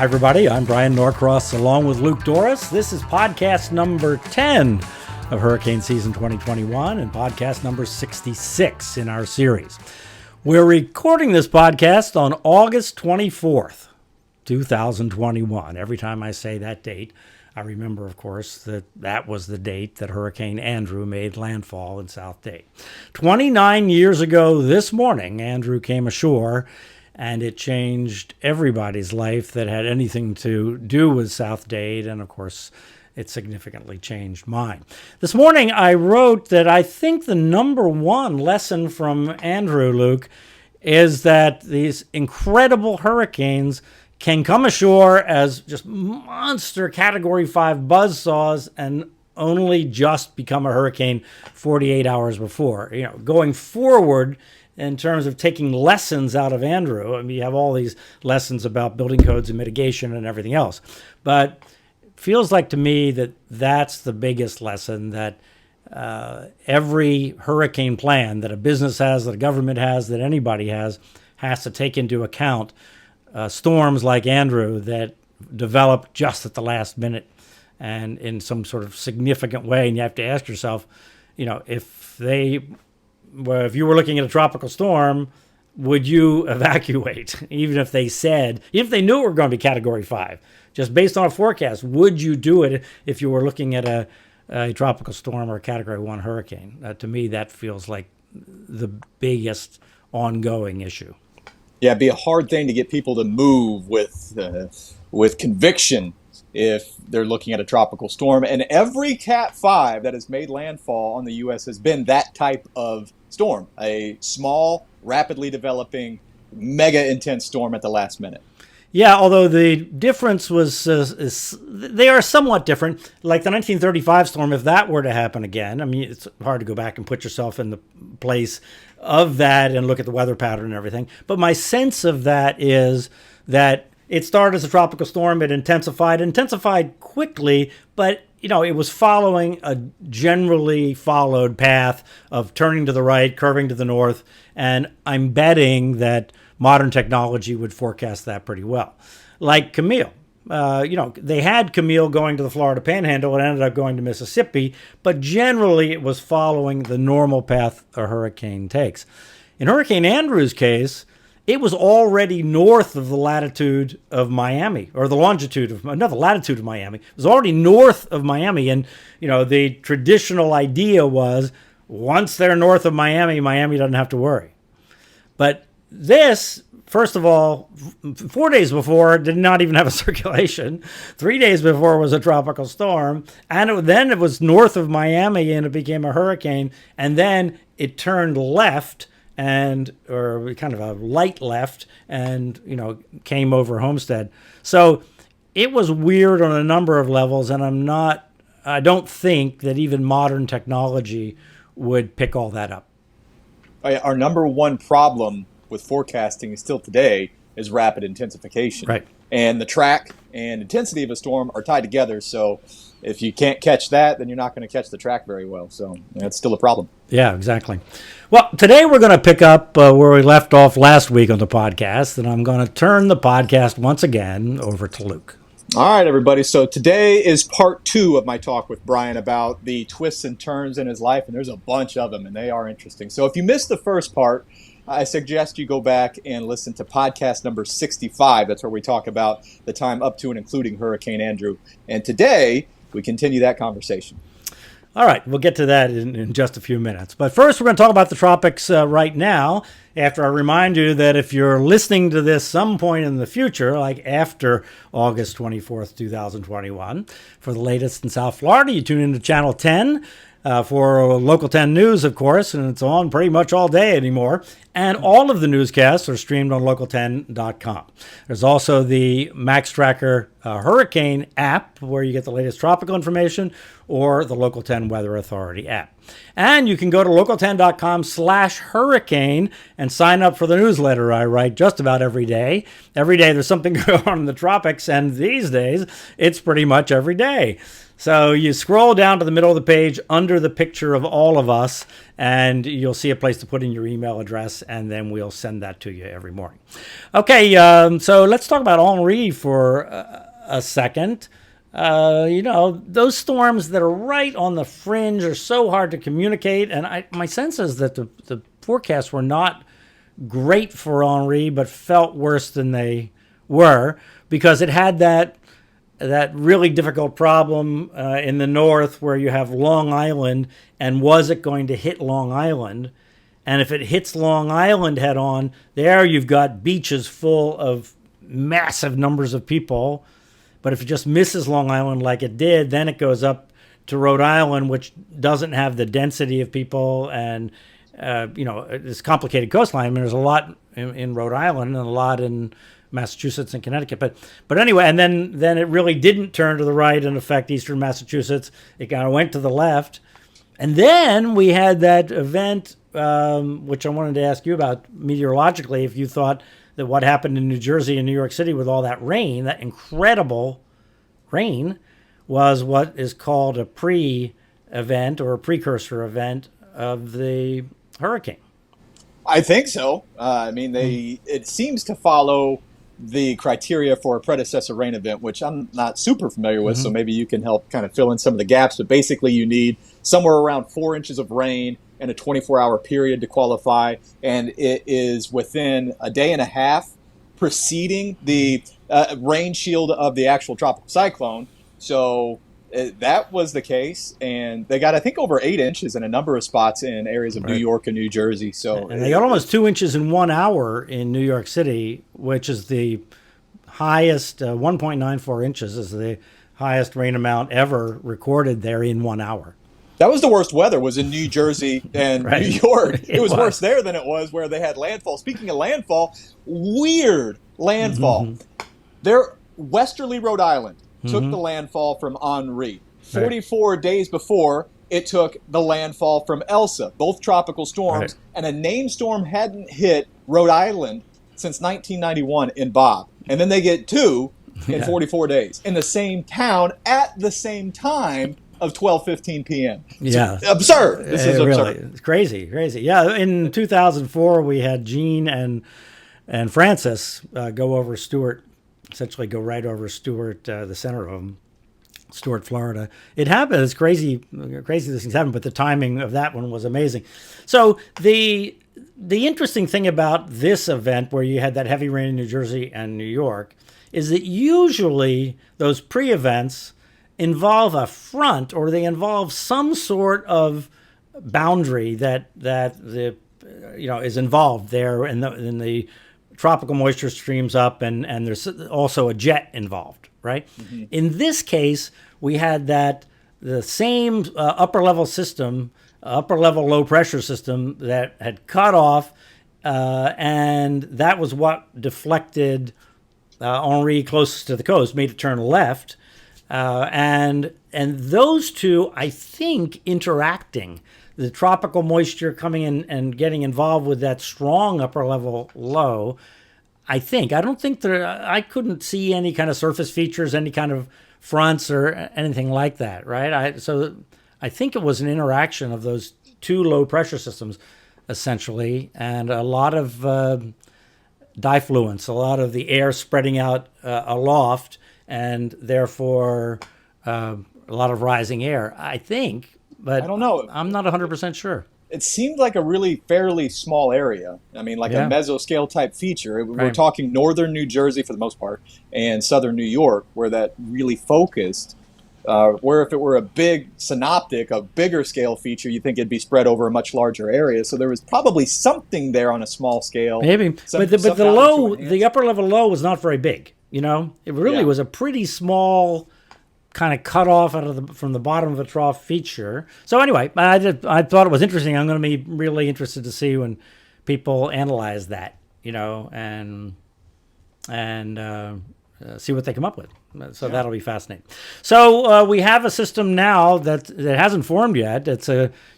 Hi, everybody. I'm Bryan Norcross along with Luke Doris. This is podcast number 10 of Hurricane Season 2021 and podcast number 66 in our series. We're recording this podcast on August 24th, 2021. Every time I say that date, I remember, of course, that was the date that Hurricane Andrew made landfall in South Dade. 29 years ago this morning, Andrew came ashore, and it changed everybody's life that had anything to do with South Dade, and of course, it significantly changed mine. This morning, I wrote that I think the number one lesson from Andrew, Luke, is that these incredible hurricanes can come ashore as just monster Category 5 buzzsaws and only just become a hurricane 48 hours before. You know, going forward, in terms of taking lessons out of Andrew, I mean, you have all these lessons about building codes and mitigation and everything else. But it feels like to me that that's the biggest lesson, that every hurricane plan that a business has, that a government has, that anybody has to take into account storms like Andrew that develop just at the last minute and in some sort of significant way. And you have to ask yourself, you know, if you were looking at a tropical storm, would you evacuate? Even if they knew it were going to be Category 5, just based on a forecast, would you do it if you were looking at a tropical storm or a Category 1 hurricane? To me, that feels like the biggest ongoing issue. Yeah, it'd be a hard thing to get people to move with conviction if they're looking at a tropical storm. And every Cat 5 that has made landfall on the U.S. has been that type of storm, a small, rapidly developing, mega intense storm at the last minute. Yeah, although the difference was, they are somewhat different. Like the 1935 storm, if that were to happen again, I mean, it's hard to go back and put yourself in the place of that and look at the weather pattern and everything. But my sense of that is that it started as a tropical storm, it intensified quickly, but you know, it was following a generally followed path of turning to the right, curving to the north, and I'm betting that modern technology would forecast that pretty well. Like Camille. They had Camille going to the Florida Panhandle and ended up going to Mississippi, but generally it was following the normal path a hurricane takes. In Hurricane Andrew's case, it was already north of the latitude of Miami, or the latitude of Miami. It was already north of Miami, and you know, the traditional idea was once they're north of Miami, Miami doesn't have to worry. But this, first of all, 4 days before, did not even have a circulation. 3 days before was a tropical storm. And then it was north of Miami and it became a hurricane. And then it turned left or kind of a light left and, you know, came over Homestead. So it was weird on a number of levels. And I don't think that even modern technology would pick all that up. Our number one problem with forecasting still today is rapid intensification. Right. And the track and intensity of a storm are tied together. So if you can't catch that, then you're not going to catch the track very well. So that's still a problem. Yeah, exactly. Well, today we're going to pick up where we left off last week on the podcast, and I'm going to turn the podcast once again over to Luke. All right, everybody. So today is part 2 of my talk with Bryan about the twists and turns in his life, and there's a bunch of them, and they are interesting. So if you missed the first part, I suggest you go back and listen to podcast number 65. That's where we talk about the time up to and including Hurricane Andrew. And today, we continue that conversation. All right, we'll get to that in just a few minutes. But first, we're going to talk about the tropics right now, after I remind you that if you're listening to this some point in the future, like after August 24th, 2021, for the latest in South Florida, you tune into Channel 10. For Local 10 News, of course, and it's on pretty much all day anymore. And all of the newscasts are streamed on local10.com. There's also the Max Tracker Hurricane app, where you get the latest tropical information, or the Local 10 Weather Authority app. And you can go to local10.com/hurricane and sign up for the newsletter I write just about every day. Every day there's something going on in the tropics, and these days it's pretty much every day. So you scroll down to the middle of the page under the picture of all of us, and you'll see a place to put in your email address, and then we'll send that to you every morning. Okay, so let's talk about Henri for a second. Those storms that are right on the fringe are so hard to communicate, and my sense is that the forecasts were not great for Henri, but felt worse than they were because it had that really difficult problem in the north where you have Long Island, and was it going to hit Long Island? And if it hits Long Island head on, there you've got beaches full of massive numbers of people. But if it just misses Long Island like it did, then it goes up to Rhode Island, which doesn't have the density of people and, it's complicated coastline. I mean, there's a lot in Rhode Island and a lot in Massachusetts and Connecticut, but anyway, and then it really didn't turn to the right and affect eastern Massachusetts. It kind of went to the left, and then we had that event, which I wanted to ask you about meteorologically. If you thought that what happened in New Jersey and New York City with all that rain, that incredible rain, was what is called a pre-event or a precursor event of the hurricane. I think so. It seems to follow the criteria for a predecessor rain event, which I'm not super familiar with, so maybe you can help kind of fill in some of the gaps. But basically, you need somewhere around 4 inches of rain in a 24-hour period to qualify, and it is within a day and a half preceding the rain shield of the actual tropical cyclone. So that was the case, and they got, I think, over 8 inches in a number of spots in areas of New York and New Jersey. So, and they got almost 2 inches in 1 hour in New York City, which is the highest. 1.94 inches is the highest rain amount ever recorded there in 1 hour. That was the worst weather, was in New Jersey and New York. It was worse there than it was where they had landfall. Speaking of landfall, weird landfall. There, westerly Rhode Island took the landfall from Henri. 44 days before, it took the landfall from Elsa, both tropical storms, and a named storm hadn't hit Rhode Island since 1991 in Bob. And then they get two in 44 days in the same town at the same time of 12:15 p.m. Yeah. It's absurd. This is absurd. Really, it's crazy. Yeah, in 2004, we had Gene and Francis go over Stewart, essentially go right over Stewart, the center of them, Stewart, Florida. It happened. It's crazy these things happen, but the timing of that one was amazing. So the interesting thing about this event, where you had that heavy rain in New Jersey and New York, is that usually those pre-events involve a front, or they involve some sort of boundary that is involved there, and the tropical moisture streams up, and there's also a jet involved, right? In this case, we had the same upper level low pressure system that had cut off, and that was what deflected Henri closest to the coast, made it turn left. And those two, I think, interacting, the tropical moisture coming in and getting involved with that strong upper level low, I don't think I couldn't see any kind of surface features, any kind of fronts or anything like that, right? So I think it was an interaction of those two low pressure systems, essentially, and a lot of diffluence, a lot of the air spreading out aloft, and therefore a lot of rising air, I think. But I don't know. I'm not 100% sure. It seemed like a really fairly small area. I mean, like a mesoscale type feature. We're talking northern New Jersey for the most part, and southern New York, where that really focused. Where if it were a big synoptic, a bigger scale feature, you think it'd be spread over a much larger area. So there was probably something there on a small scale. Maybe, but the upper level low was not very big. It really was a pretty small kind of cut off from the bottom of the trough feature. So anyway, I thought it was interesting. I'm going to be really interested to see when people analyze that, and see what they come up with. So that'll be fascinating. So we have a system now that hasn't formed yet.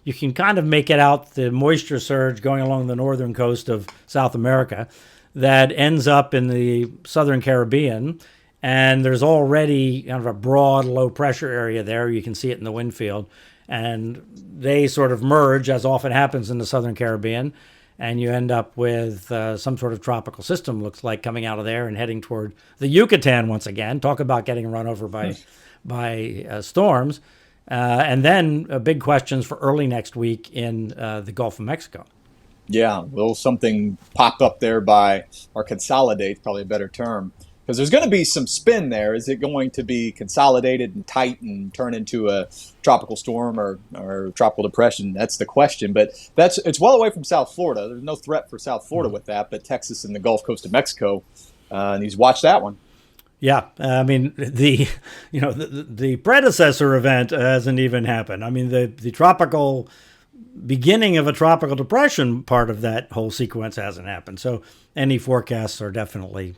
You can kind of make it out, the moisture surge going along the northern coast of South America that ends up in the southern Caribbean. and there's already kind of a broad low pressure area there. You can see it in the wind field, and they sort of merge, as often happens in the Southern Caribbean, and you end up with some sort of tropical system, looks like, coming out of there and heading toward the Yucatan once again. Talk about getting run over by storms. And then big questions for early next week in the Gulf of Mexico. Yeah, will something pop up there or consolidate, probably a better term, because there's going to be some spin there. Is it going to be consolidated and tight and turn into a tropical storm or tropical depression? That's the question. But it's well away from South Florida. There's no threat for South Florida with that, but Texas and the Gulf Coast of Mexico needs to watch that one. Yeah, I mean the predecessor event hasn't even happened. I mean the tropical beginning of a tropical depression part of that whole sequence hasn't happened. So any forecasts are definitely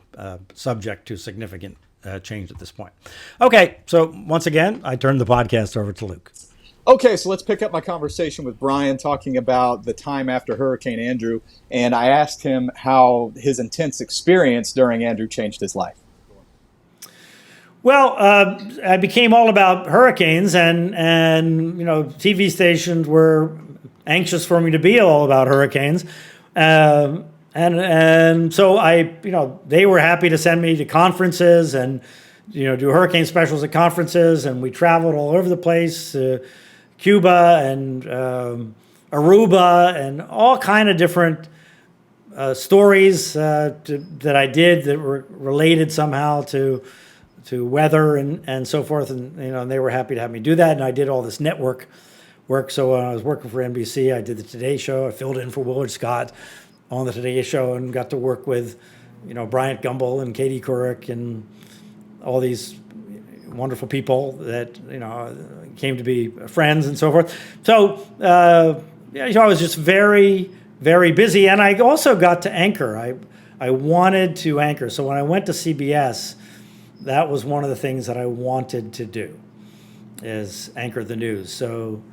subject to significant change at this point. Okay, so once again, I turn the podcast over to Luke. Okay, so let's pick up my conversation with Bryan talking about the time after Hurricane Andrew, and I asked him how his intense experience during Andrew changed his life. Well, I became all about hurricanes, and TV stations were anxious for me to be all about hurricanes, and so they were happy to send me to conferences and do hurricane specials at conferences, and we traveled all over the place, Cuba and Aruba, and all kind of different stories that I did that were related somehow to weather and so forth, and they were happy to have me do that, and I did all this network work. So when I was working for NBC, I did the Today Show. I filled in for Willard Scott on the Today Show and got to work with Bryant Gumbel and Katie Couric and all these wonderful people that came to be friends and so forth. So I was just very, very busy, and I also got to anchor. I wanted to anchor. So when I went to CBS, that was one of the things that I wanted to do, is anchor the news. So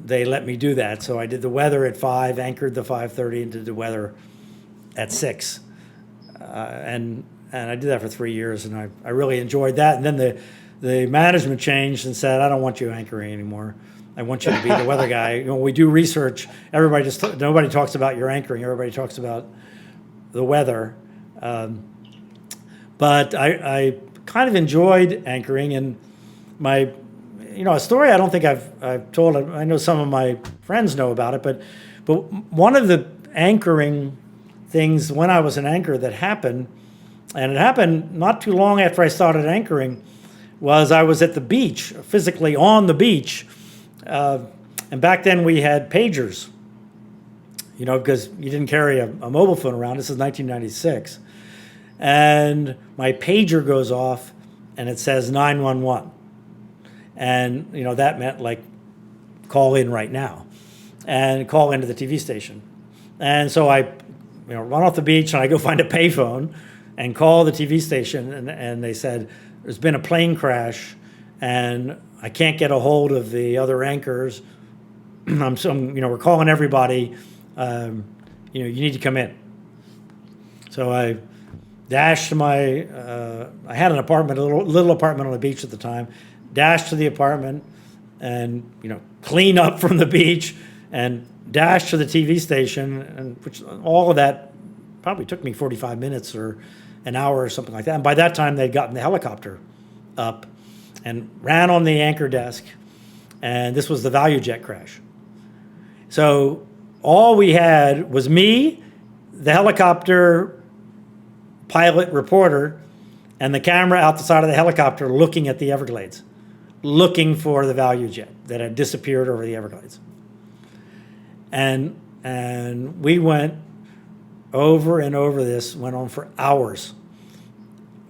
they let me do that. So I did the weather at 5, anchored the 5:30, and did the weather at 6. And I did that for 3 years, and I really enjoyed that. And then the management changed and said, I don't want you anchoring anymore. I want you to be the weather guy. When we do research, nobody talks about your anchoring. Everybody talks about the weather. But I kind of enjoyed anchoring, and a story I don't think I've told. I know some of my friends know about it, but one of the anchoring things when I was an anchor that happened, and it happened not too long after I started anchoring, was I was at the beach, physically on the beach, and back then we had pagers, because you didn't carry a mobile phone around. This is 1996. And my pager goes off, and it says 911. And, that meant, like, call in right now and call into the TV station. And so I, run off the beach, and I go find a payphone and call the TV station, and they said, there's been a plane crash, and I can't get a hold of the other anchors. We're calling everybody. You need to come in. So I dashed to my, I had an apartment, a little apartment on the beach at the time, dashed to the apartment and, clean up from the beach and dashed to the TV station, and which all of that probably took me 45 minutes or an hour or something like that. And by that time, they'd gotten the helicopter up and ran on the anchor desk, and this was the value jet crash. So all we had was me, the helicopter pilot reporter, and the camera out the side of the helicopter looking at the Everglades, looking for the value jet that had disappeared over the Everglades. And we went over and over this, went on for hours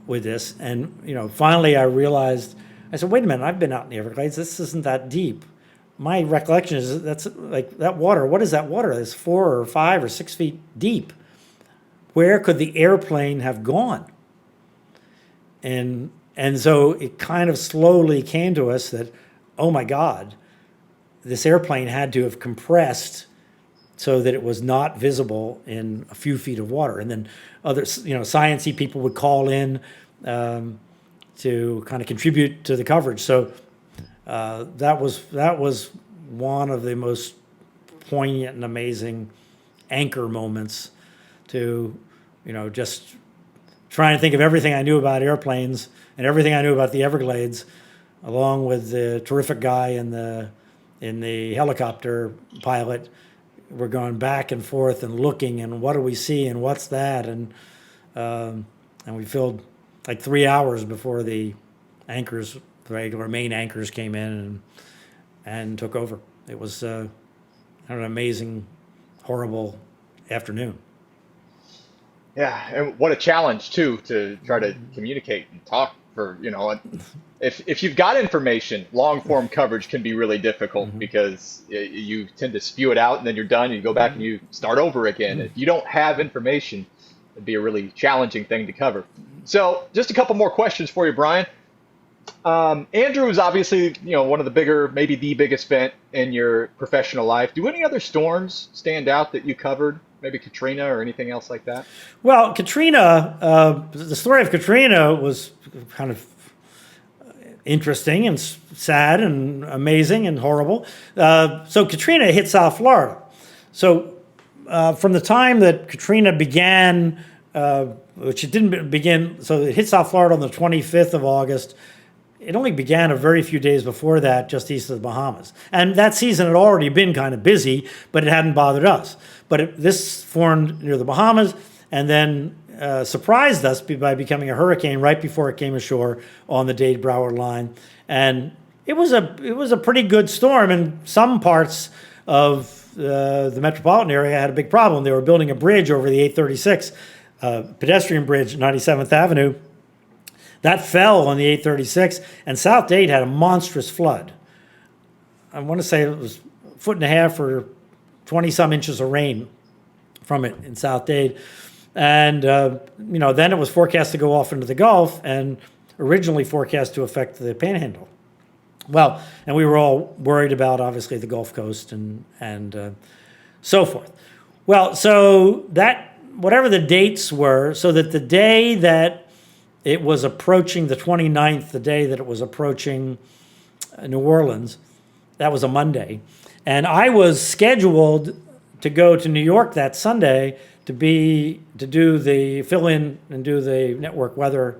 with this. And, finally I realized, I said, wait a minute, I've been out in the Everglades. This isn't that deep. My recollection is that's like that water. What is that water? It's 4 or 5 or 6 feet deep. Where could the airplane have gone? And so it kind of slowly came to us that, oh my God, this airplane had to have compressed so that it was not visible in a few feet of water. And then other, sciencey people would call in to kind of contribute to the coverage. So that was one of the most poignant and amazing anchor moments to, just trying to think of everything I knew about airplanes and everything I knew about the Everglades, along with the terrific guy in the helicopter pilot. We're going back and forth and looking and what do we see and what's that, and we filled like 3 hours before the anchors, the regular main anchors, came in and took over. It was an amazing, horrible afternoon. Yeah, and what a challenge too to try to communicate and talk for, if you've got information, long form coverage can be really difficult because you tend to spew it out and then you're done and you go back and you start over again. If you don't have information, it'd be a really challenging thing to cover. So just a couple more questions for you, Bryan. Andrew is obviously, one of the bigger, maybe the biggest event in your professional life. Do any other storms stand out that you covered? Maybe Katrina or anything else like that? Well, Katrina, the story of Katrina was kind of interesting and sad and amazing and horrible. So Katrina hit South Florida. So from the time that Katrina began, which it didn't begin, so it hit South Florida on the 25th of August. It only began a very few days before that, just east of the Bahamas. And that season had already been kind of busy, but it hadn't bothered us. But this formed near the Bahamas and then surprised us by becoming a hurricane right before it came ashore on the Dade-Broward line. And it was a pretty good storm. And some parts of the metropolitan area had a big problem. They were building a bridge over the 836, pedestrian bridge, 97th Avenue. That fell on the 836, and South Dade had a monstrous flood. I want to say it was 1.5 foot or 20-some inches of rain from it in South Dade. And, then it was forecast to go off into the Gulf and originally forecast to affect the Panhandle. Well, and we were all worried about, obviously, the Gulf Coast and so forth. Well, so that, whatever the dates were, so that the day that it was approaching the 29th, the day that it was approaching New Orleans. That was a Monday. And I was scheduled to go to New York that Sunday to fill in and do the network weather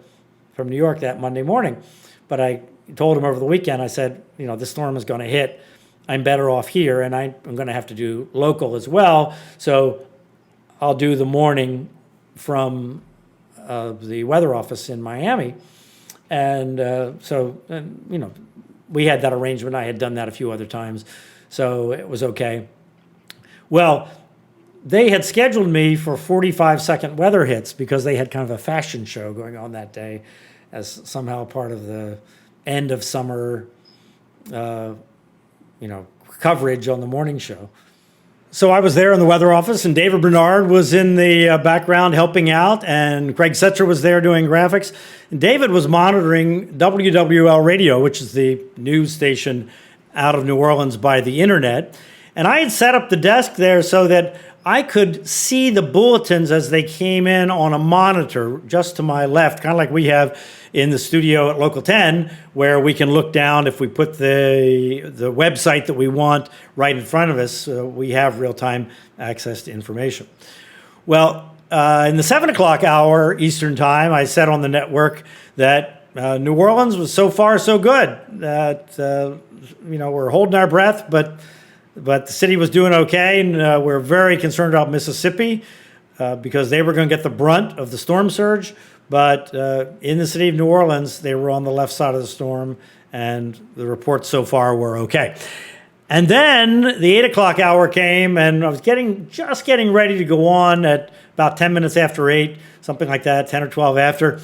from New York that Monday morning. But I told him over the weekend, I said, this storm is going to hit. I'm better off here, and I'm going to have to do local as well. So I'll do the morning from the weather office in Miami. And we had that arrangement. I had done that a few other times, so it was okay. Well, they had scheduled me for 45-second weather hits because they had kind of a fashion show going on that day as somehow part of the end of summer, coverage on the morning show. So I was there in the weather office, and David Bernard was in the background helping out, and Craig Setzer was there doing graphics. And David was monitoring WWL Radio, which is the news station out of New Orleans by the internet. And I had set up the desk there so that I could see the bulletins as they came in on a monitor just to my left, kind of like we have in the studio at Local 10, where we can look down if we put the website that we want right in front of us. We have real-time access to information. Well, in the 7 o'clock hour Eastern time, I said on the network that New Orleans was so far so good. That we're holding our breath, but the city was doing okay, and we're very concerned about Mississippi because they were going to get the brunt of the storm surge. But in the city of New Orleans, they were on the left side of the storm, and the reports so far were okay. And then the 8 o'clock hour came, and I was just getting ready to go on at about 10 minutes after 8, something like that, 10 or 12 after.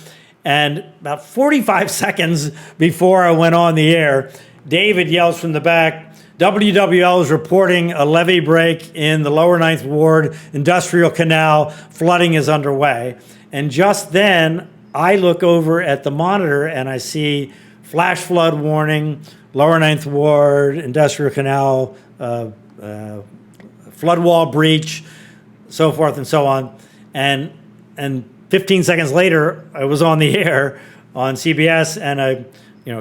And about 45 seconds before I went on the air, David yells from the back, WWL is reporting a levee break in the lower 9th Ward Industrial Canal. Flooding is underway. And just then, I look over at the monitor and I see flash flood warning, lower 9th Ward, Industrial Canal, flood wall breach, so forth and so on. And 15 seconds later, I was on the air on CBS, and I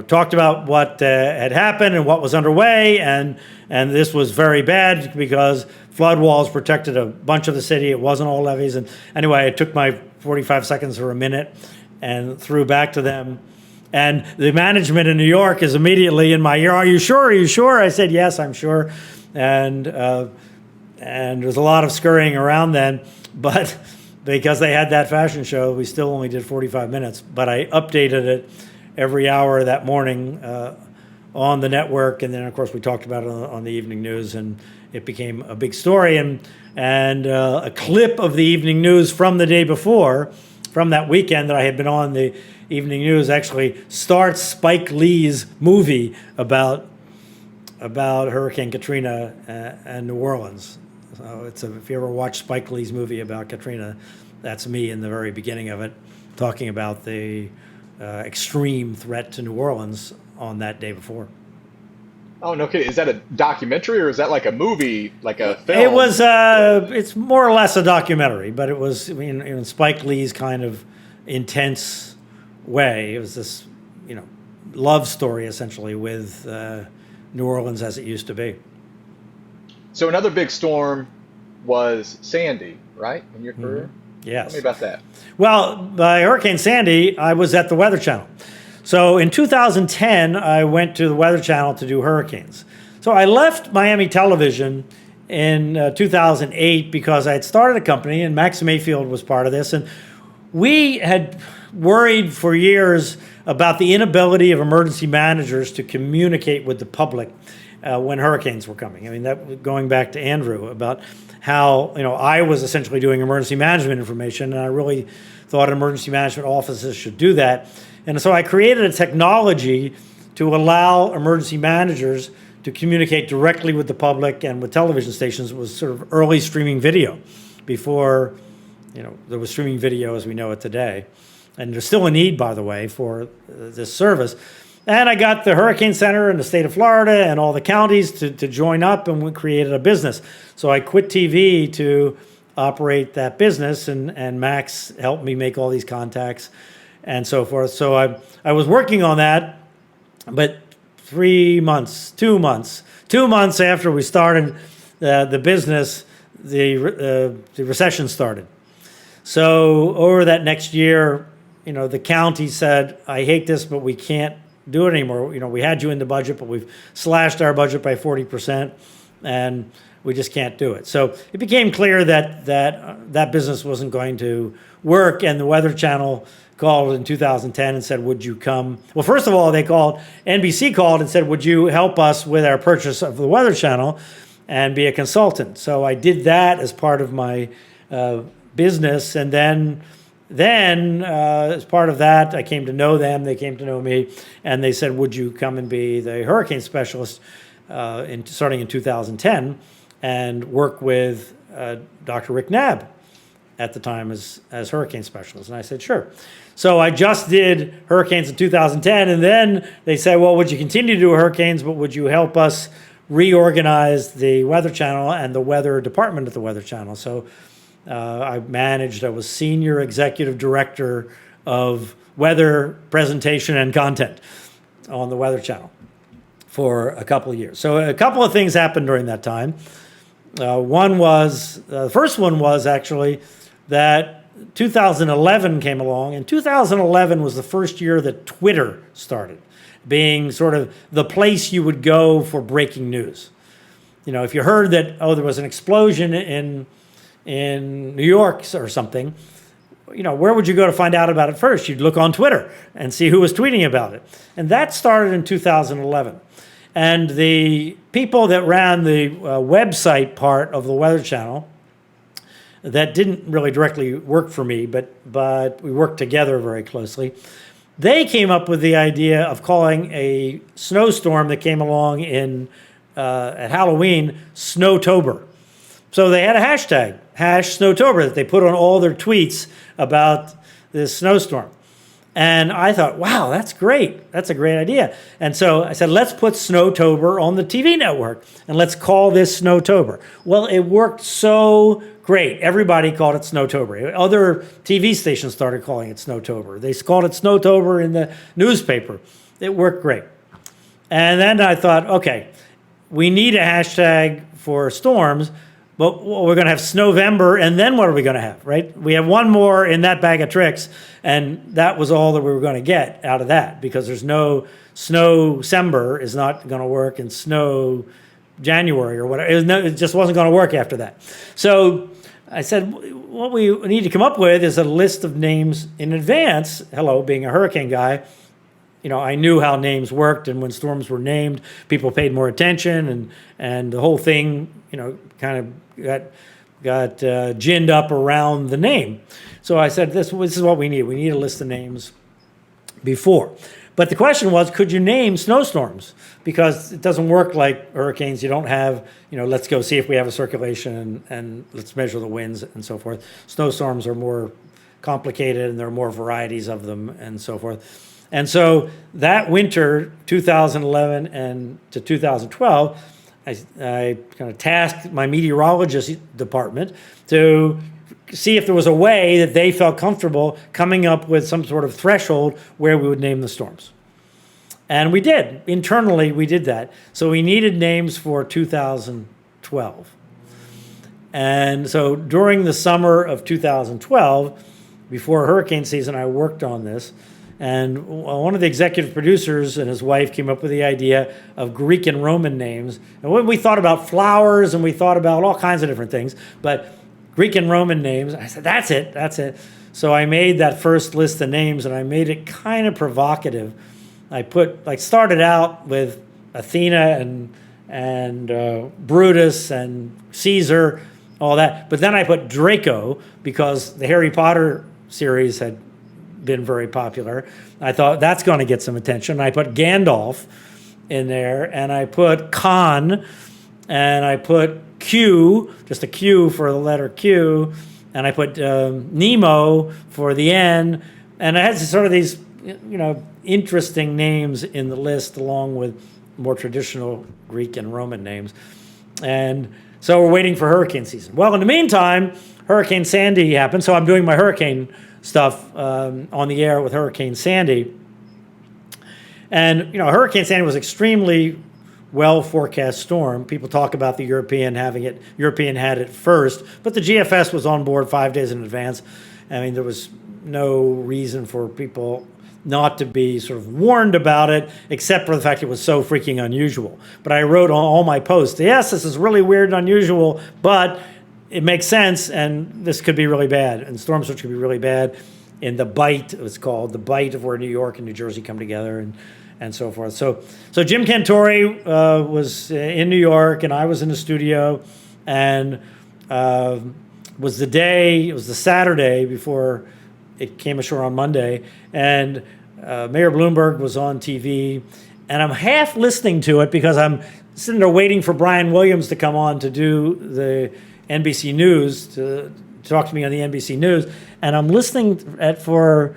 talked about what had happened and what was underway, and this was very bad because flood walls protected a bunch of the city. It wasn't all levees. And anyway, I took my 45 seconds or a minute and threw back to them. And the management in New York is immediately in my ear. Are you sure? Are you sure? I said, yes, I'm sure. And there's a lot of scurrying around then. But because they had that fashion show, we still only did 45 minutes. But I updated it every hour that morning on the network. And then, of course, we talked about it on the evening news. And it became a big story. And a clip of the evening news from the day before, from that weekend that I had been on the evening news, actually starts Spike Lee's movie about Hurricane Katrina and New Orleans. So if you ever watch Spike Lee's movie about Katrina, that's me in the very beginning of it, talking about the extreme threat to New Orleans on that day before. Oh, no kidding. Is that a documentary or is that like a movie, like a film? It was, it's more or less a documentary, but it was in Spike Lee's kind of intense way. It was this, love story essentially with New Orleans as it used to be. So another big storm was Sandy, right, in your career? Mm-hmm. Yes. Tell me about that. Well, by Hurricane Sandy, I was at the Weather Channel. So in 2010, I went to the Weather Channel to do hurricanes. So I left Miami Television in 2008 because I had started a company, and Max Mayfield was part of this. And we had worried for years about the inability of emergency managers to communicate with the public when hurricanes were coming. I mean, that going back to Andrew about how I was essentially doing emergency management information, and I really thought emergency management offices should do that. And so I created a technology to allow emergency managers to communicate directly with the public and with television stations. It was sort of early streaming video before there was streaming video as we know it today. And there's still a need, by the way, for this service. And I got the Hurricane Center in the state of Florida and all the counties to join up, and we created a business. So I quit TV to operate that business, and Max helped me make all these contacts and so forth. So I was working on that, but 2 months after we started the business, the recession started. So over that next year, the county said, I hate this, but we can't do it anymore. We had you in the budget, but we've slashed our budget by 40%, and we just can't do it. So it became clear that business wasn't going to work, and the Weather Channel called in 2010 and said, would you come? Well, first of all, NBC called and said, would you help us with our purchase of the Weather Channel and be a consultant? So I did that as part of my business, and then as part of that, I came to know them, they came to know me, and they said, would you come and be the hurricane specialist starting in 2010 and work with Dr. Rick Knabb at the time as hurricane specialist? And I said, sure. So I just did hurricanes in 2010, and then they said, well, would you continue to do hurricanes, but would you help us reorganize the Weather Channel and the weather department at the Weather Channel? So I was senior executive director of weather presentation and content on the Weather Channel for a couple of years. So a couple of things happened during that time. The first one was actually that 2011 came along, and 2011 was the first year that Twitter started being sort of the place you would go for breaking news. If you heard that, there was an explosion in New York or something, where would you go to find out about it first? You'd look on Twitter and see who was tweeting about it. And that started in 2011. And the people that ran the website part of the Weather Channel, that didn't really directly work for me, but we worked together very closely. They came up with the idea of calling a snowstorm that came along at Halloween, Snowtober. So they had a hashtag, #Snowtober, that they put on all their tweets about this snowstorm. And I thought, wow, that's great. That's a great idea. And so I said, let's put Snowtober on the TV network, and let's call this Snowtober. Well, it worked so Great. Everybody called it Snowtober. Other TV stations started calling it Snowtober. They called it Snowtober in the newspaper. It worked great. And then I thought, okay, we need a hashtag for storms, but we're going to have Snowvember, and then what are we going to have, right? We have one more in that bag of tricks, and that was all that we were going to get out of that, because there's no Snowcember is not going to work, and Snow January or whatever. It just wasn't going to work after that. So I said, what we need to come up with is a list of names in advance. Hello, being a hurricane guy, I knew how names worked, and when storms were named, people paid more attention, and the whole thing, kind of got ginned up around the name. So I said, this is what we need. We need a list of names before. But the question was, could you name snowstorms? Because it doesn't work like hurricanes. You don't have, let's go see if we have a circulation and let's measure the winds and so forth. Snowstorms are more complicated, and there are more varieties of them and so forth. And so that winter, 2011 and to 2012, I kind of tasked my meteorologist department to see if there was a way that they felt comfortable coming up with some sort of threshold where we would name the storms. And we did. Internally, we did that. So we needed names for 2012. And so during the summer of 2012, before hurricane season, I worked on this. And one of the executive producers and his wife came up with the idea of Greek and Roman names. And when we thought about flowers, and we thought about all kinds of different things, but Greek and Roman names, I said, that's it. So I made that first list of names, and I made it kind of provocative. I started out with Athena and Brutus and Caesar, all that. But then I put Draco, because the Harry Potter series had been very popular. I thought that's going to get some attention. I put Gandalf in there, and I put Khan, and I put Q, just a Q for the letter Q, and I put Nemo for the N, and I had sort of these, interesting names in the list, along with more traditional Greek and Roman names. And so we're waiting for hurricane season. Well, in the meantime, Hurricane Sandy happened, so I'm doing my hurricane stuff on the air with Hurricane Sandy. And, Hurricane Sandy was extremely well forecast storm. People talk about the European having it. European had it first, but the GFS was on board 5 days in advance. I mean, there was no reason for people not to be sort of warned about it, except for the fact it was so freaking unusual. But I wrote on all my posts, yes, this is really weird and unusual, but it makes sense, and this could be really bad. And storm surge could be really bad. In the bite, it was called the bite of where New York and New Jersey come together, and so forth. So Jim Cantore was in New York, and I was in the studio, and it was the Saturday before it came ashore on Monday, and Mayor Bloomberg was on TV, and I'm half listening to it because I'm sitting there waiting for Brian Williams to come on to do the NBC News, to talk to me on the NBC News, and I'm listening for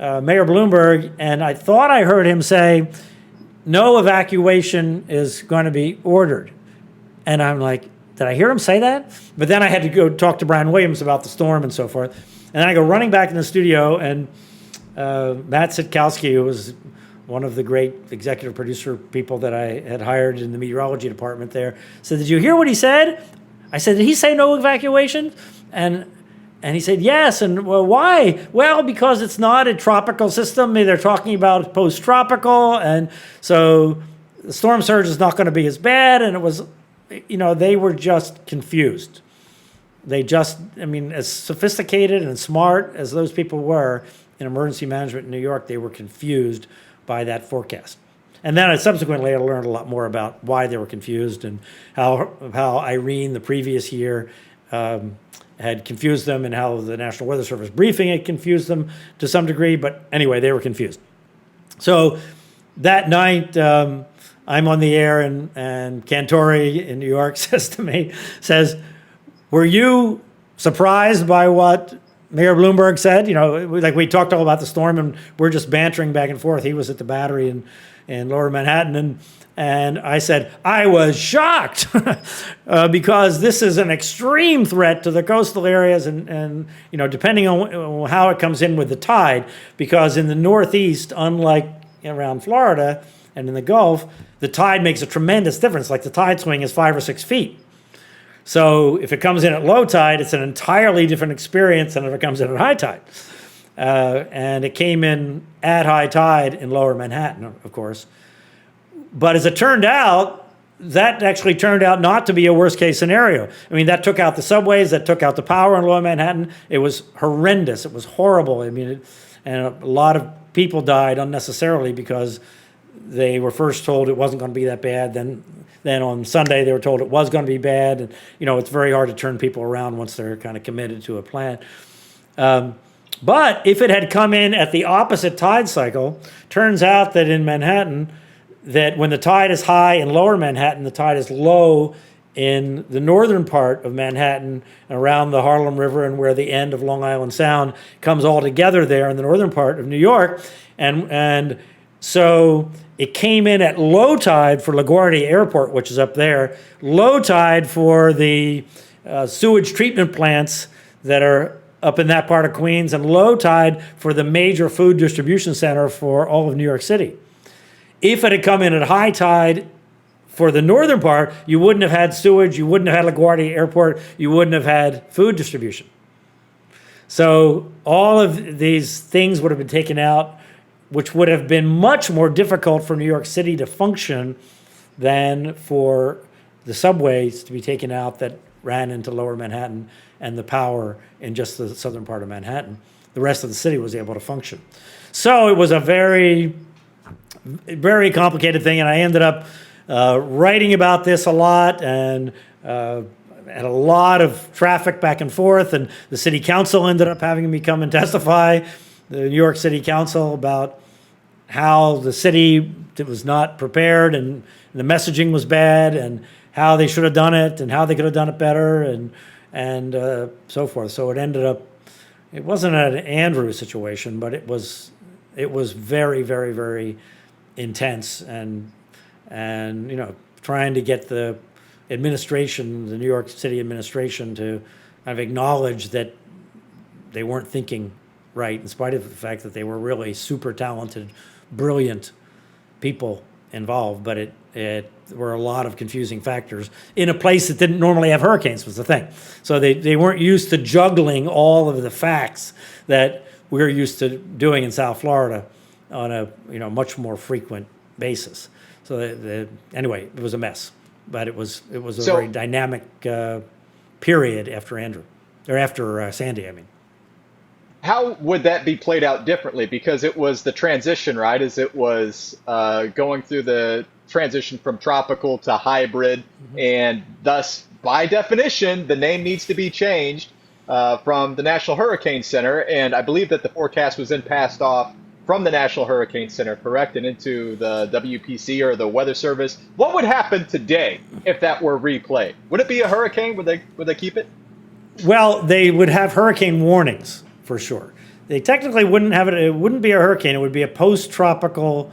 Mayor Bloomberg, and I thought I heard him say, no evacuation is going to be ordered. And I'm like, did I hear him say that? But then I had to go talk to Brian Williams about the storm and so forth. And then I go running back in the studio, and Matt Sitkowski, who was one of the great executive producer people that I had hired in the meteorology department there, said, did you hear what he said? I said, did he say no evacuation? And he said, yes. And, well, why? Well, because it's not a tropical system. They're talking about post-tropical. And so the storm surge is not going to be as bad. And it was, they were just confused. As sophisticated and smart as those people were in emergency management in New York, they were confused by that forecast. And then I learned a lot more about why they were confused, and how Irene the previous year had confused them, and how the National Weather Service briefing had confused them to some degree. But anyway, they were confused. So that night, I'm on the air, and Cantore in New York says, were you surprised by what Mayor Bloomberg said? We talked all about the storm, and we're just bantering back and forth. He was at the Battery in Lower Manhattan, And I said, I was shocked because this is an extreme threat to the coastal areas and depending on how it comes in with the tide, because in the Northeast, unlike around Florida and in the Gulf, the tide makes a tremendous difference. Like the tide swing is 5 or 6 feet. So if it comes in at low tide, it's an entirely different experience than if it comes in at high tide. And it came in at high tide in lower Manhattan, of course. But as it turned out, that actually turned out not to be a worst case scenario. I mean, that took out the subways, that took out the power in lower Manhattan. It was horrendous. It was horrible. I mean, and a lot of people died unnecessarily because they were first told it wasn't going to be that bad. Then on Sunday, they were told it was going to be bad. And, it's very hard to turn people around once they're kind of committed to a plan. But if it had come in at the opposite tide cycle, turns out that in Manhattan, that when the tide is high in lower Manhattan, the tide is low in the northern part of Manhattan, around the Harlem River and where the end of Long Island Sound comes all together there in the northern part of New York. And so it came in at low tide for LaGuardia Airport, which is up there, low tide for the sewage treatment plants that are up in that part of Queens, and low tide for the major food distribution center for all of New York City. If it had come in at high tide for the northern part, you wouldn't have had sewage, you wouldn't have had LaGuardia Airport, you wouldn't have had food distribution. So all of these things would have been taken out, which would have been much more difficult for New York City to function than for the subways to be taken out that ran into lower Manhattan and the power in just the southern part of Manhattan. The rest of the city was able to function. So it was a very complicated thing, and I ended up writing about this a lot and had a lot of traffic back and forth, and the city council ended up having me come and testify, the New York City Council, about how the city was not prepared and the messaging was bad and how they should have done it and how they could have done it better and so forth. So it ended up, it wasn't an Andrew situation, but it was very, very, very intense and trying to get the administration, the New York City administration, to kind of acknowledge that they weren't thinking right, in spite of the fact that they were really super talented, brilliant people involved. But it were a lot of confusing factors in a place that didn't normally have hurricanes, was the thing. So they weren't used to juggling all of the facts that we're used to doing in South Florida on a much more frequent basis. So anyway, it was a mess, but it was a very dynamic period after Andrew, or after Sandy, I mean. How would that be played out differently? Because it was the transition, right? As it was going through the transition from tropical to hybrid, and thus, by definition, the name needs to be changed from the National Hurricane Center. And I believe that the forecast was then passed off from the National Hurricane Center, correct, and into the WPC or the Weather Service. What would happen today if that were replayed? Would it be a hurricane? Would they keep it? Well, they would have hurricane warnings for sure. They technically wouldn't have it. It wouldn't be a hurricane. It would be a post-tropical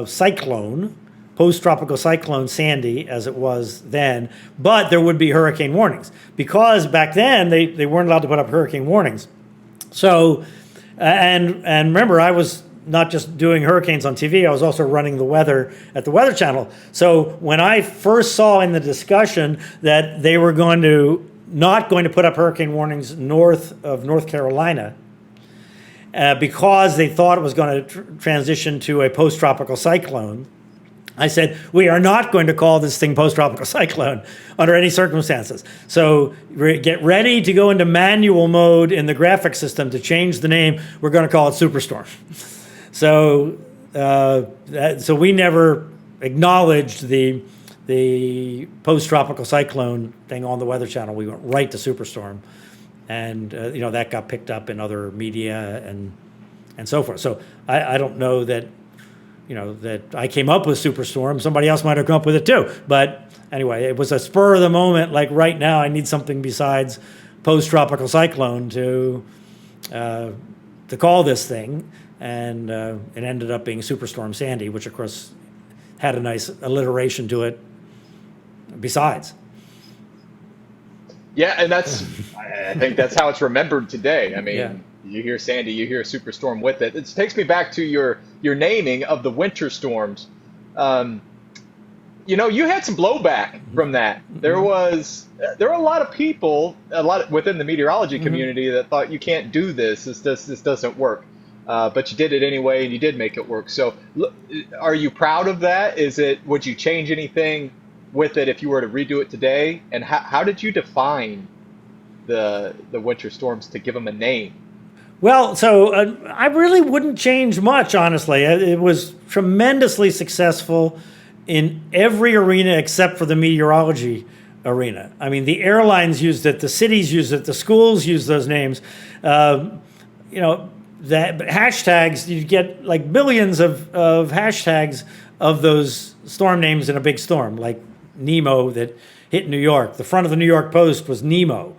cyclone, post-tropical cyclone Sandy, as it was then. But there would be hurricane warnings because back then they weren't allowed to put up hurricane warnings. So. And remember, I was not just doing hurricanes on TV, I was also running the weather at the Weather Channel. So when I first saw in the discussion that they were not going to put up hurricane warnings north of North Carolina, because they thought it was going to transition to a post-tropical cyclone, I said, we are not going to call this thing post-tropical cyclone under any circumstances. So get ready to go into manual mode in the graphic system to change the name. We're going to call it Superstorm. So so we never acknowledged the post-tropical cyclone thing on the Weather Channel. We went right to Superstorm. And that got picked up in other media and so forth. So I don't know that that I came up with Superstorm. Somebody else might have come up with it too. But anyway, it was a spur of the moment. Like right now, I need something besides post-tropical cyclone to call this thing. And it ended up being Superstorm Sandy, which of course had a nice alliteration to it besides. Yeah, and I think that's how it's remembered today. I mean, Yeah. you hear Sandy, you hear Superstorm with it. It takes me back to your naming of the winter storms. You had some blowback from that. There were a lot of people, within the meteorology community that thought you can't do this. This doesn't work. But you did it anyway, and you did make it work. So, are you proud of that? Would you change anything with it if you were to redo it today? And how did you define the winter storms to give them a name? Well, so I really wouldn't change much, honestly. It was tremendously successful in every arena except for the meteorology arena. I mean, the airlines used it, the cities used it, the schools used those names. That hashtags, you get like billions of hashtags of those storm names in a big storm, like Nemo that hit New York. The front of the New York Post was Nemo.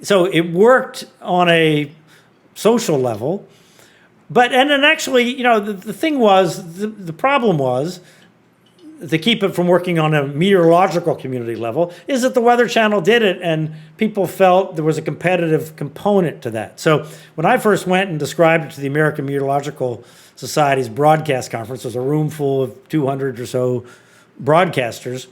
So it worked on a social level. And then actually, the thing was, the problem was, to keep it from working on a meteorological community level, is that the Weather Channel did it, and people felt there was a competitive component to that. So when I first went and described it to the American Meteorological Society's broadcast conference, it was a room full of 200 or so broadcasters.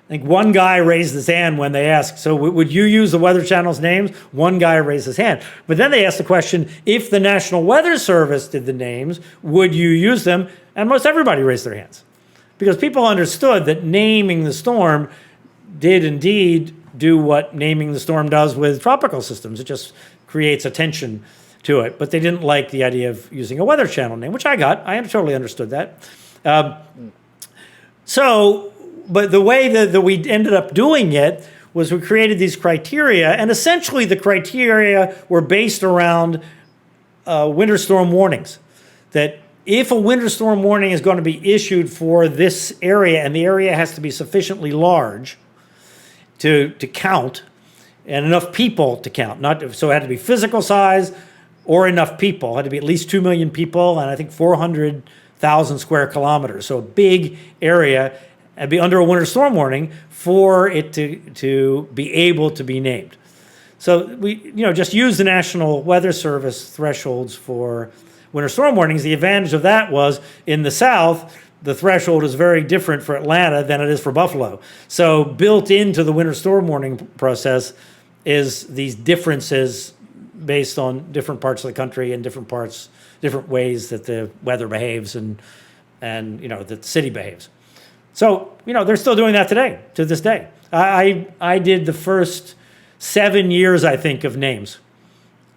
I think one guy raised his hand when they asked, so would you use the Weather Channel's names? One guy raised his hand. But then they asked the question, if the National Weather Service did the names, would you use them? And most everybody raised their hands. Because people understood that naming the storm did indeed do what naming the storm does with tropical systems. It just creates attention to it. But they didn't like the idea of using a Weather Channel name, which I got. I totally understood that. But the way that we ended up doing it was we created these criteria, and essentially the criteria were based around winter storm warnings. That if a winter storm warning is going to be issued for this area, and the area has to be sufficiently large to count, and enough people to count, so it had to be physical size or enough people. It had to be at least 2 million people, and I think 400,000 square kilometers. So a big area. And be under a winter storm warning for it to be able to be named. So we just use the National Weather Service thresholds for winter storm warnings. The advantage of that was in the South, the threshold is very different for Atlanta than it is for Buffalo. So built into the winter storm warning process is these differences based on different parts of the country and different ways that the weather behaves and that the city behaves. So, they're still doing that today, to this day. I did the first 7 years, I think, of names.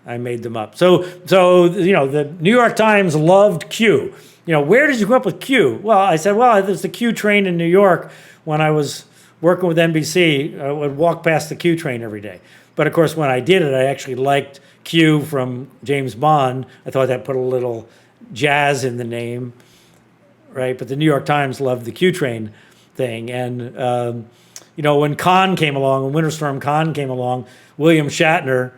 I made them up. So the New York Times loved Q. Where did you come up with Q? Well, I said, there's the Q train in New York. When I was working with NBC, I would walk past the Q train every day. But, of course, when I did it, I actually liked Q from James Bond. I thought that put a little jazz in the name. Right, but the New York Times loved the Q train thing, and when Khan came along, when Winter Storm Khan came along, William Shatner,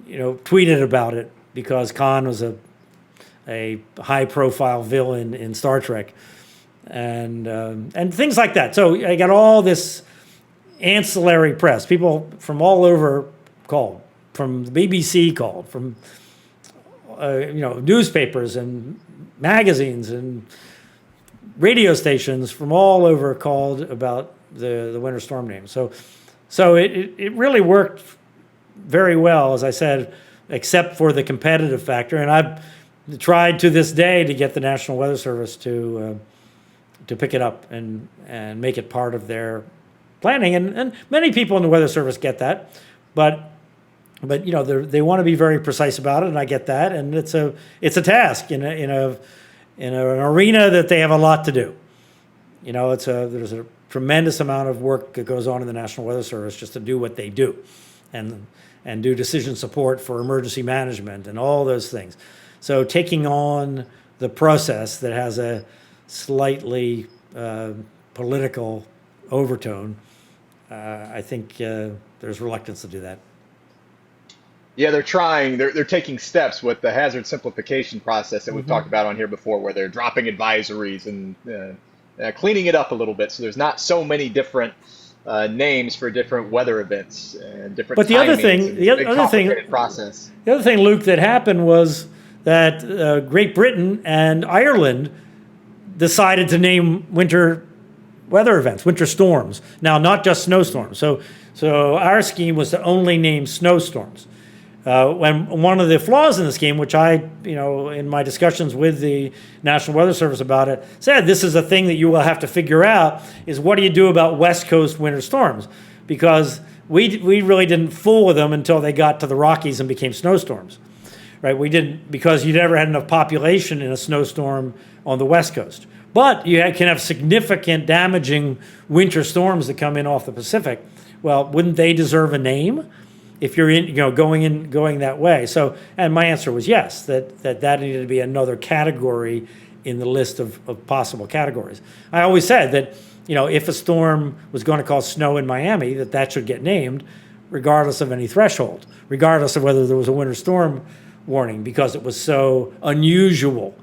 tweeted about it because Khan was a high-profile villain in Star Trek, and things like that. So I got all this ancillary press. People from all over called, from the BBC called, from newspapers and magazines and radio stations from all over called about the winter storm name. So it really worked very well, as I said, except for the competitive factor. And I've tried to this day to get the National Weather Service to pick it up and make it part of their planning. And many people in the Weather Service get that, but they want to be very precise about it, and I get that. And it's a task in an arena that they have a lot to do. There's a tremendous amount of work that goes on in the National Weather Service just to do what they do, and do decision support for emergency management and all those things. So taking on the process that has a slightly political overtone, I think there's reluctance to do that. Yeah, they're trying. They're taking steps with the hazard simplification process that we've talked about on here before, where they're dropping advisories and cleaning it up a little bit. So there's not so many different names for different weather events and different. But the other thing, process. The other thing, Luke, that happened was that Great Britain and Ireland decided to name winter weather events, winter storms. Now, not just snowstorms. So our scheme was to only name snowstorms. When one of the flaws in the scheme, which I, in my discussions with the National Weather Service about it, said this is a thing that you will have to figure out, is what do you do about West Coast winter storms? Because we really didn't fool with them until they got to the Rockies and became snowstorms, right? We didn't, because you never had enough population in a snowstorm on the West Coast. But you can have significant damaging winter storms that come in off the Pacific. Well, wouldn't they deserve a name if you're going that way? So, and my answer was yes, that needed to be another category in the list of possible categories. I always said that, if a storm was going to cause snow in Miami, that should get named regardless of any threshold, regardless of whether there was a winter storm warning, because it was so unusual.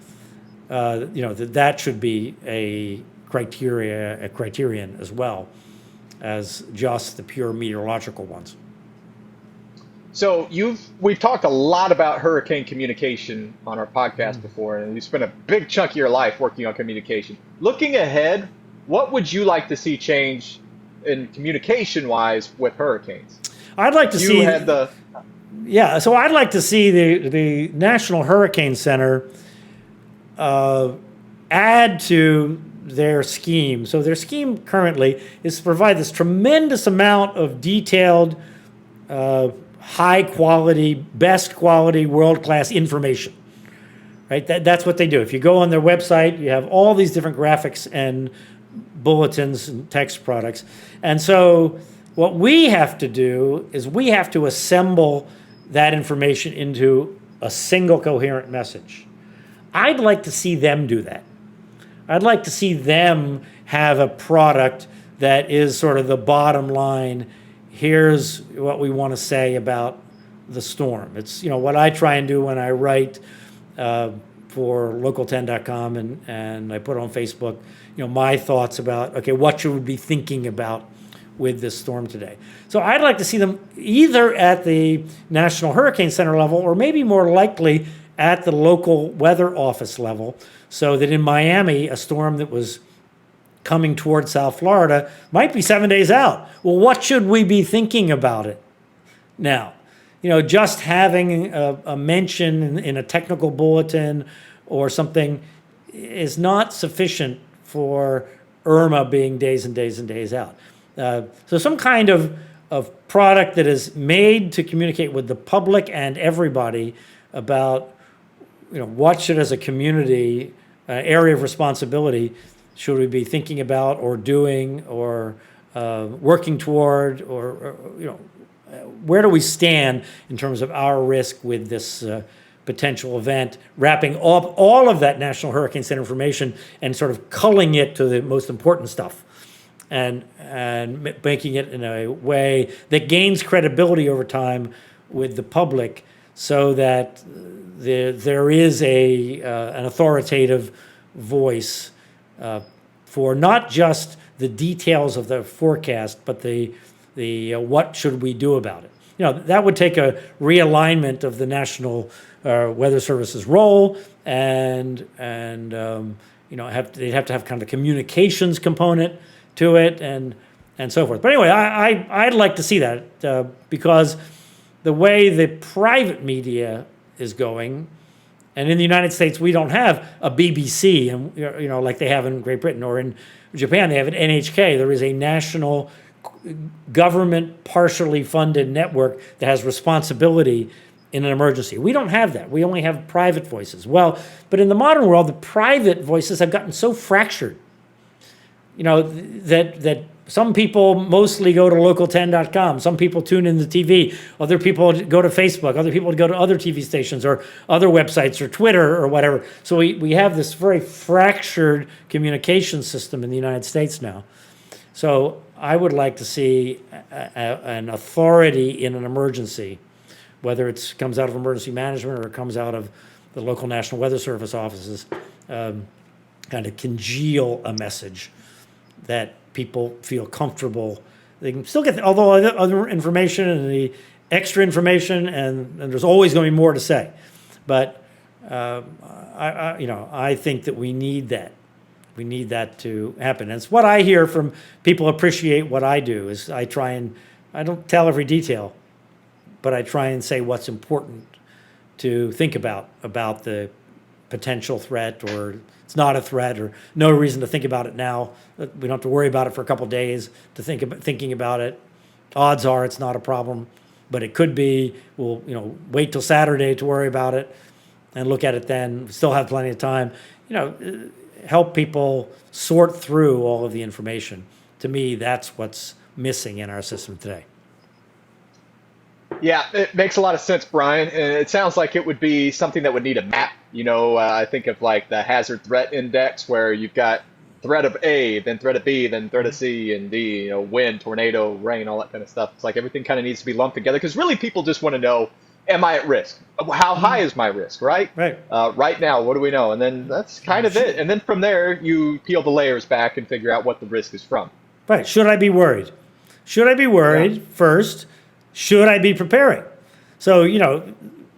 That should be a criterion as well as just the pure meteorological ones. So we've talked a lot about hurricane communication on our podcast before, and you spent a big chunk of your life working on communication. Looking ahead, what would you like to see change in communication-wise with hurricanes? I'd like to see. So I'd like to see the National Hurricane Center add to their scheme. So their scheme currently is to provide this tremendous amount of detailed, high quality, best quality, world-class information. Right? That's what they do. If you go on their website, you have all these different graphics and bulletins and text products. And so what we have to do is we have to assemble that information into a single coherent message. I'd like to see them do that. I'd like to see them have a product that is sort of the bottom line. Here's what we want to say about the storm. It's what I try and do when I write for local10.com and I put on Facebook, my thoughts about, okay, what should we be thinking about with this storm today? So I'd like to see them either at the National Hurricane Center level or maybe more likely at the local weather office level, so that in Miami, a storm that was coming towards South Florida might be 7 days out. Well, what should we be thinking about it now? Just having a mention in a technical bulletin or something is not sufficient for Irma being days and days and days out. So some kind of product that is made to communicate with the public and everybody about what should, as a community, area of responsibility, should we be thinking about or doing or working toward, or where do we stand in terms of our risk with this potential event, wrapping up all of that National Hurricane Center information and sort of culling it to the most important stuff and making it in a way that gains credibility over time with the public, so that there is an authoritative voice for not just the details of the forecast, but the what should we do about it. That would take a realignment of the National Weather Service's role, and they'd have to have kind of a communications component to it, and so forth. But anyway, I'd like to see that because the way the private media is going, and in the United States we don't have a BBC, and like they have in Great Britain, or in Japan they have an NHK. There is a national government partially funded network that has responsibility in an emergency. We don't have that. We only have private voices. Well, but in the modern world, the private voices have gotten so fractured, that some people mostly go to local10.com. Some people tune in the TV. Other people go to Facebook. Other people go to other TV stations or other websites or Twitter or whatever. So we have this very fractured communication system in the United States now. So I would like to see an authority in an emergency whether it comes out of emergency management or it comes out of the local National Weather Service offices, kind of congeal a message that people feel comfortable. They can still get all the other information and the extra information, and there's always going to be more to say. But I think that we need that. We need that to happen. And it's what I hear from people appreciate what I do is I don't tell every detail, but I try and say what's important to think about the potential threat, or it's not a threat, or no reason to think about it now. We don't have to worry about it for a couple of days to thinking about it. Odds are it's not a problem, but it could be. We'll wait till Saturday to worry about it and look at it then. We still have plenty of time. Help people sort through all of the information. To me, that's what's missing in our system today. Yeah, it makes a lot of sense, Brian. And it sounds like it would be something that would need a map. I think of like the hazard threat index where you've got threat of A, then threat of B, then threat of C and D, wind, tornado, rain, all that kind of stuff. It's like everything kind of needs to be lumped together because really people just want to know, am I at risk? How high is my risk, right? Right. Right now, what do we know? And then that's kind of it. And then from there, you peel the layers back and figure out what the risk is from. Right. Should I be worried? Should I be worried first? Should I be preparing? So,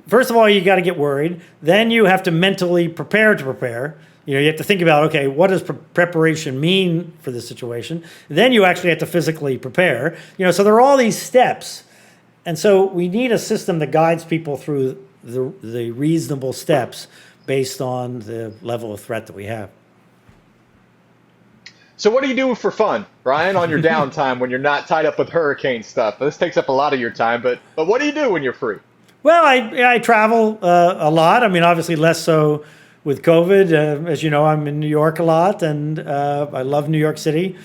first of all, you got to get worried. Then you have to mentally prepare to prepare. You have to think about, okay, what does preparation mean for this situation? Then you actually have to physically prepare. So there are all these steps. And so we need a system that guides people through the reasonable steps based on the level of threat that we have. So what do you do for fun, Brian, on your downtime when you're not tied up with hurricane stuff? This takes up a lot of your time, but what do you do when you're free? Well, I travel a lot. I mean, obviously less so with COVID. As you know, I'm in New York a lot, and I love New York City.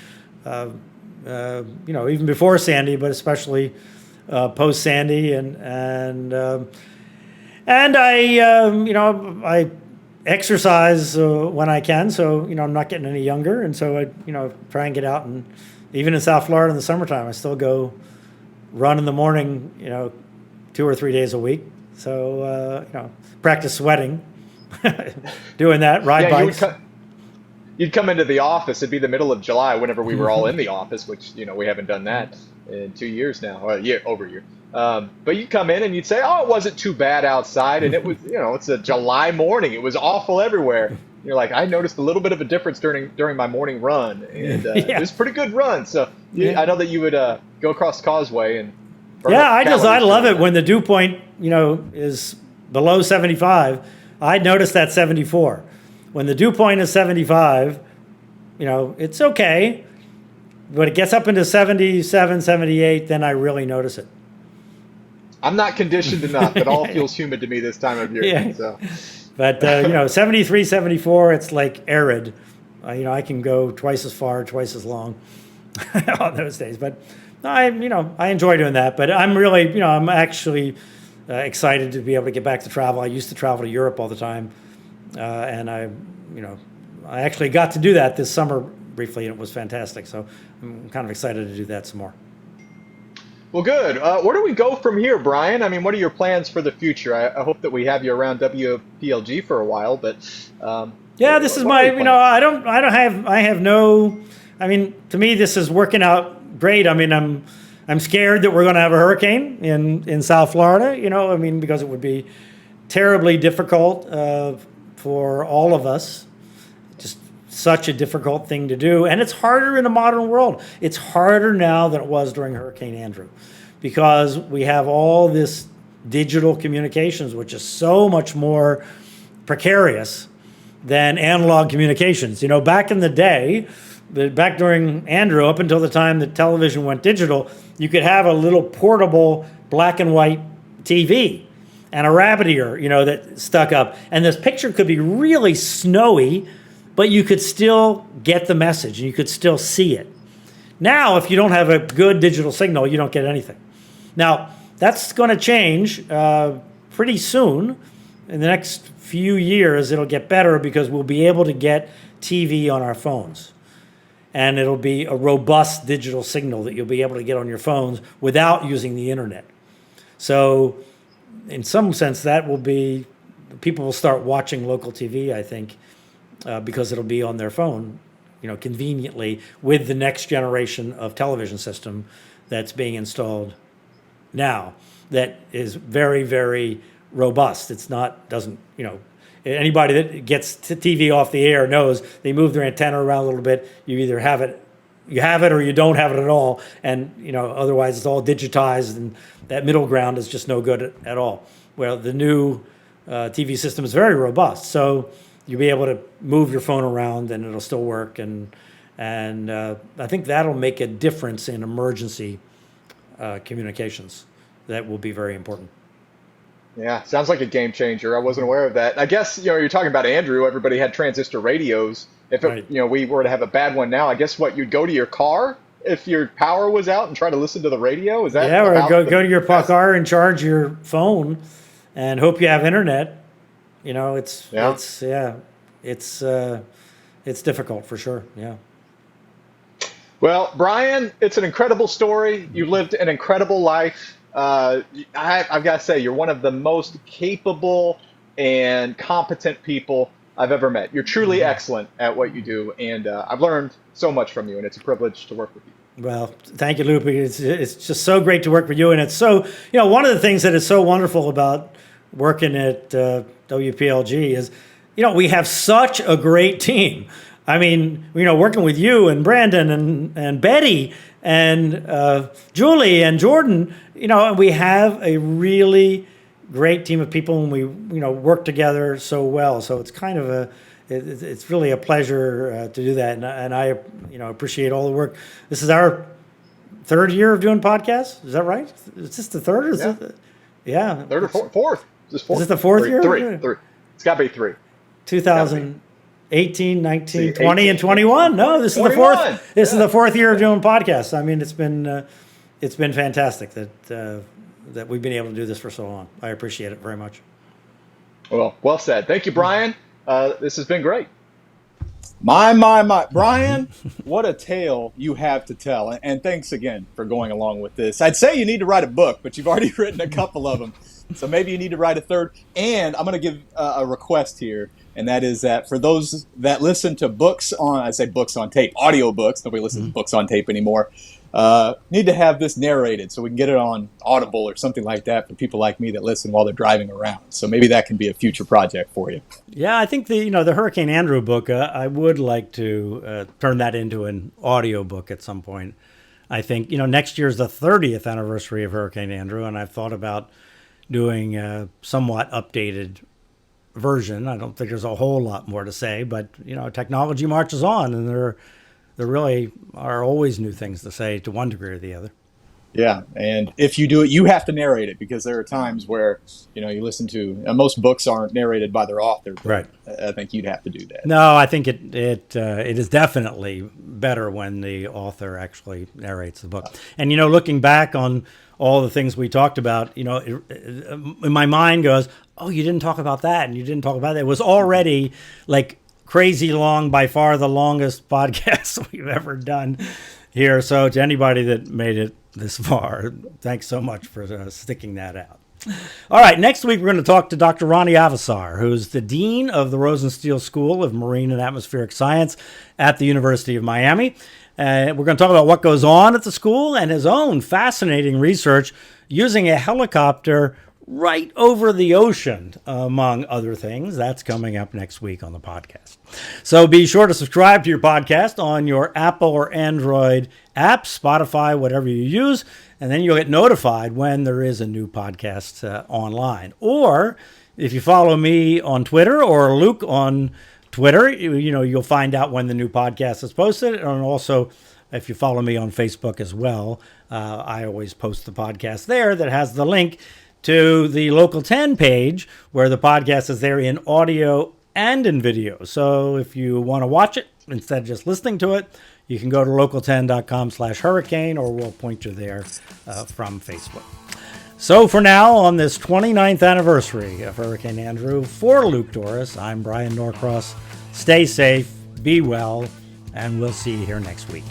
Even before Sandy, but especially post Sandy, and I exercise when I can. So I'm not getting any younger, and so I try and get out, and even in South Florida in the summertime, I still go run in the morning. 2 or 3 days a week. So practice sweating, doing that, ride bikes. You'd come into the office. It'd be the middle of July whenever we were all in the office, which we haven't done that in 2 years now, over a year. But you'd come in and you'd say, "Oh, it wasn't too bad outside," and it was, it's a July morning. It was awful everywhere. And you're like, I noticed a little bit of a difference during my morning run, and it was a pretty good run. So I know that you would go across the causeway and. I love it when the dew point, is below 75. I notice that 74. When the dew point is 75, it's okay. But it gets up into 77, 78, then I really notice it. I'm not conditioned enough. It all feels humid to me this time of year. Yeah. So. But, 73, 74, it's like arid. I can go twice as far, twice as long on those days. But I enjoy doing that. But I'm really, I'm actually excited to be able to get back to travel. I used to travel to Europe all the time. And I actually got to do that this summer briefly, and it was fantastic. So I'm kind of excited to do that some more. Well, good. Where do we go from here, Brian? I mean, what are your plans for the future? I hope that we have you around WPLG for a while, but this is my. To me, this is working out great. I mean, I'm scared that we're going to have a hurricane in South Florida. Because it would be terribly difficult for all of us. Just such a difficult thing to do. And it's harder in the modern world. It's harder now than it was during Hurricane Andrew because we have all this digital communications, which is so much more precarious than analog communications. Back in the day, back during Andrew, up until the time that television went digital, you could have a little portable black and white TV and a rabbit ear, that stuck up. And this picture could be really snowy, but you could still get the message and you could still see it. Now, if you don't have a good digital signal, you don't get anything. Now, that's going to change pretty soon. In the next few years, it'll get better because we'll be able to get TV on our phones. And it'll be a robust digital signal that you'll be able to get on your phones without using the internet. So in some sense, that will be, people will start watching local TV, I think, because it'll be on their phone, conveniently with the next generation of television system that's being installed now that is very, very robust. It's not, doesn't, anybody that gets TV off the air knows they move their antenna around a little bit. You either have it or you don't have it at all. And, otherwise it's all digitized, and that middle ground is just no good at all. Well, the new TV system is very robust. So you'll be able to move your phone around and it'll still work. And I think that'll make a difference in emergency communications. That will be very important. Yeah, sounds like a game changer. I wasn't aware of that. I guess, you're talking about Andrew. Everybody had transistor radios. If Right. we were to have a bad one now, I guess you'd go to your car if your power was out and try to listen to the radio. Is that or go to your car and charge your phone, and hope you have internet. It's difficult for sure. Yeah. Well, Bryan, it's an incredible story. You lived an incredible life. I've got to say, you're one of the most capable and competent people I've ever met. You're truly excellent at what you do, and I've learned so much from you, and it's a privilege to work with you. Well, thank you, Lupe. It's just so great to work with you, and it's so, one of the things that is so wonderful about working at WPLG is, we have such a great team. I mean, working with you and Brandon and Betty and Julie and Jordan, we have a really great team of people, and we work together so well. So it's kind of it's really a pleasure to do that, and I appreciate all the work. This is our third year of doing podcasts. Is that right? Is this the third? Or is it? Yeah. Third or fourth? Is this the fourth year? Three. It's got to be three. 2018, 19, 20, and 21. No, this is the fourth. This is the fourth year of doing podcasts. I mean, it's been fantastic that we've been able to do this for so long. I appreciate it very much. Well said. Thank you, Bryan. This has been great. My. Bryan, what a tale you have to tell. And thanks again for going along with this. I'd say you need to write a book, but you've already written a couple of them. So maybe you need to write a third. And I'm going to give a request here, and that is that for those that listen to books on tape, audio books, nobody listens to books on tape anymore, need to have this narrated so we can get it on Audible or something like that for people like me that listen while they're driving around. So maybe that can be a future project for you. Yeah, I think the Hurricane Andrew book, I would like to turn that into an audio book at some point. I think, next year's the 30th anniversary of Hurricane Andrew, and I've thought about doing a somewhat updated version. I don't think there's a whole lot more to say, but, technology marches on, and there really are always new things to say to one degree or the other. Yeah, and if you do it, you have to narrate it, because there are times where, you listen to, most books aren't narrated by their author. Right. I think you'd have to do that. No, I think it is definitely better when the author actually narrates the book. And, looking back on all the things we talked about, in my mind goes, oh, you didn't talk about that, and you didn't talk about that. It was already like crazy long, by far the longest podcast we've ever done here. So to anybody that made it this far, thanks so much for sticking that out. All right, next week we're going to talk to Dr. Ronnie Avasar, who's the Dean of the Rosenstiel School of Marine and Atmospheric Science at the University of Miami. We're going to talk about what goes on at the school and his own fascinating research using a helicopter right over the ocean, among other things. That's coming up next week on the podcast. So be sure to subscribe to your podcast on your Apple or Android app, Spotify, whatever you use, and then you'll get notified when there is a new podcast online. Or if you follow me on Twitter or Luke on Twitter, you'll find out when the new podcast is posted. And also, if you follow me on Facebook as well, I always post the podcast there that has the link to the Local 10 page where the podcast is there in audio and in video. So if you want to watch it instead of just listening to it, you can go to local10.com/hurricane, or we'll point you there from Facebook. So for now, on this 29th anniversary of Hurricane Andrew, for Luke Doris, I'm Bryan Norcross. Stay safe, be well, and we'll see you here next week.